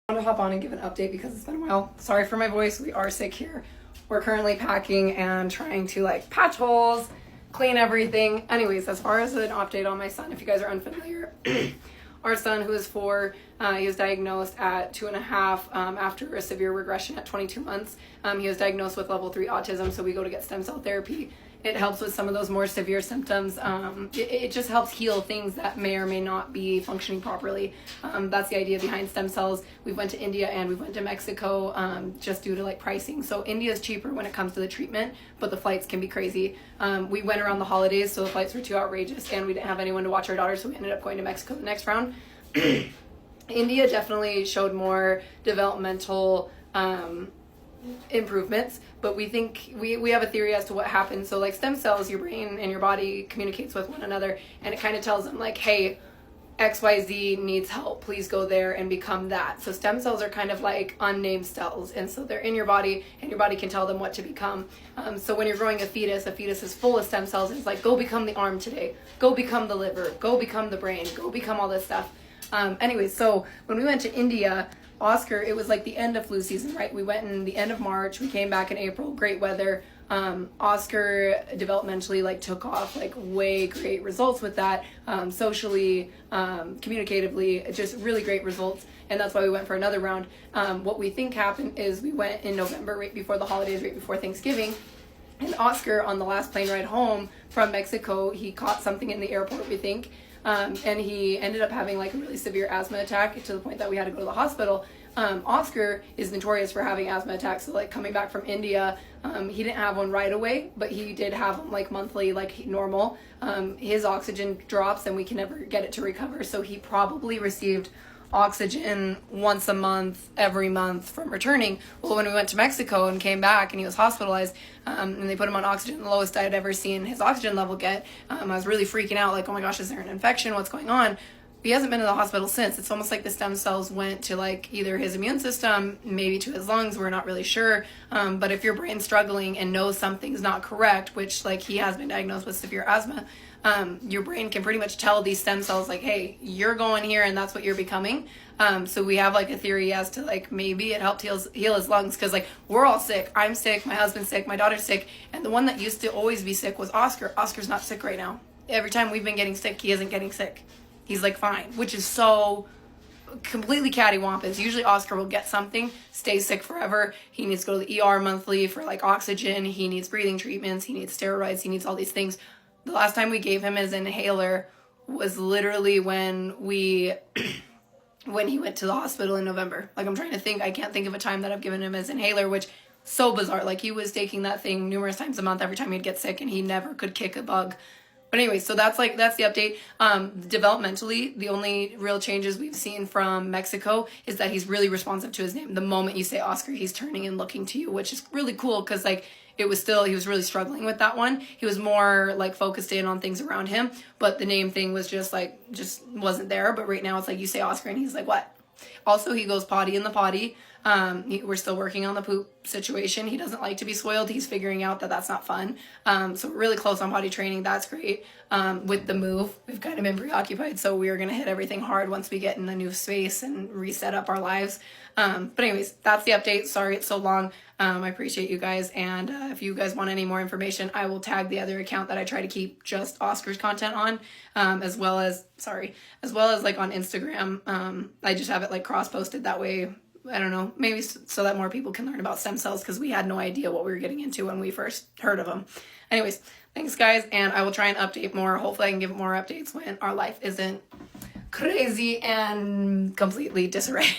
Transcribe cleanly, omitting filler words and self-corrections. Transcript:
I want to hop on and give an update because it's been a while. Sorry for my voice. We are sick here. We're currently packing and trying to like patch holes, clean everything. Anyways, as far as an update on my son, if you guys are unfamiliar, our son who is 4, he was diagnosed at 2.5 after a severe regression at 22 months. He was diagnosed with level 3 autism, so we go to get stem cell therapy. It helps with some of those more severe symptoms. It just helps heal things that may or may not be functioning properly. That's the idea behind stem cells. We went to India and we went to Mexico just due to like pricing. So India is cheaper when it comes to the treatment, but the flights can be crazy. We went around the holidays, so the flights were too outrageous and we didn't have anyone to watch our daughter, so we ended up going to Mexico the next round. India definitely showed more developmental improvements, but we think we have a theory as to what happens. So like stem cells, your brain and your body communicates with one another, and it kind of tells them like, hey, XYZ needs help, please go there and become that. So stem cells are kind of like unnamed cells, and so they're in your body and your body can tell them what to become. So when you're growing a fetus is full of stem cells, and it's like, go become the arm today, go become the liver, go become the brain, go become all this stuff. Anyways, so when we went to India, Oscar, it was like the end of flu season, right? We went in the end of March, we came back in April, great weather. Oscar developmentally like took off, like way great results with that, socially, communicatively, just really great results. And that's why we went for another round. What we think happened is we went in November, right before the holidays, right before Thanksgiving. And Oscar, on the last plane ride home from Mexico, he caught something in the airport, we think. And he ended up having like a really severe asthma attack to the point that we had to go to the hospital. Oscar is notorious for having asthma attacks. So like coming back from India, he didn't have one right away, but he did have them like monthly, like normal. His oxygen drops and we can never get it to recover. So he probably received oxygen once a month, every month from returning. Well, when we went to Mexico and came back and he was hospitalized, and they put him on oxygen, the lowest I had ever seen his oxygen level get, I was really freaking out, like, oh my gosh, is there an infection? What's going on? He hasn't been to the hospital since. It's almost like the stem cells went to like either his immune system, maybe to his lungs, we're not really sure. But if your brain's struggling and knows something's not correct, which like he has been diagnosed with severe asthma, your brain can pretty much tell these stem cells like, hey, you're going here and that's what you're becoming. So we have like a theory as to like maybe it helped heal his lungs, because like we're all sick. I'm sick, my husband's sick, my daughter's sick, and the one that used to always be sick was Oscar. Oscar's not sick right now. Every time we've been getting sick, he isn't getting sick. He's like fine, which is so completely cattywampus. Usually Oscar will get something, stay sick forever. He needs to go to the ER monthly for like oxygen. He needs breathing treatments. He needs steroids. He needs all these things. The last time we gave him his inhaler was literally when he went to the hospital in November. Like I'm trying to think, I can't think of a time that I've given him his inhaler, which so bizarre. Like he was taking that thing numerous times a month every time he'd get sick, and he never could kick a bug. But anyway, so that's the update. Developmentally, the only real changes we've seen from Mexico is that he's really responsive to his name. The moment you say Oscar, he's turning and looking to you, which is really cool, because like he was really struggling with that one. He was more like focused in on things around him, but the name thing was just wasn't there. But right now it's like you say Oscar and he's like, what? Also, he goes potty in the potty. We're still working on the poop situation. He doesn't like to be soiled. He's figuring out that that's not fun. So we're really close on potty training. That's great. With the move, we've kind of been preoccupied, so we're going to hit everything hard once we get in a new space and reset up our lives. But anyways, that's the update. Sorry it's so long. I appreciate you guys. And if you guys want any more information, I will tag the other account that I try to keep just Oscar's content on, as well as like on Instagram. I just have it like cross-posted that way. I don't know, maybe so that more people can learn about stem cells, because we had no idea what we were getting into when we first heard of them. Anyways, thanks guys, and I will try and update more. Hopefully I can give more updates when our life isn't crazy and completely disarray.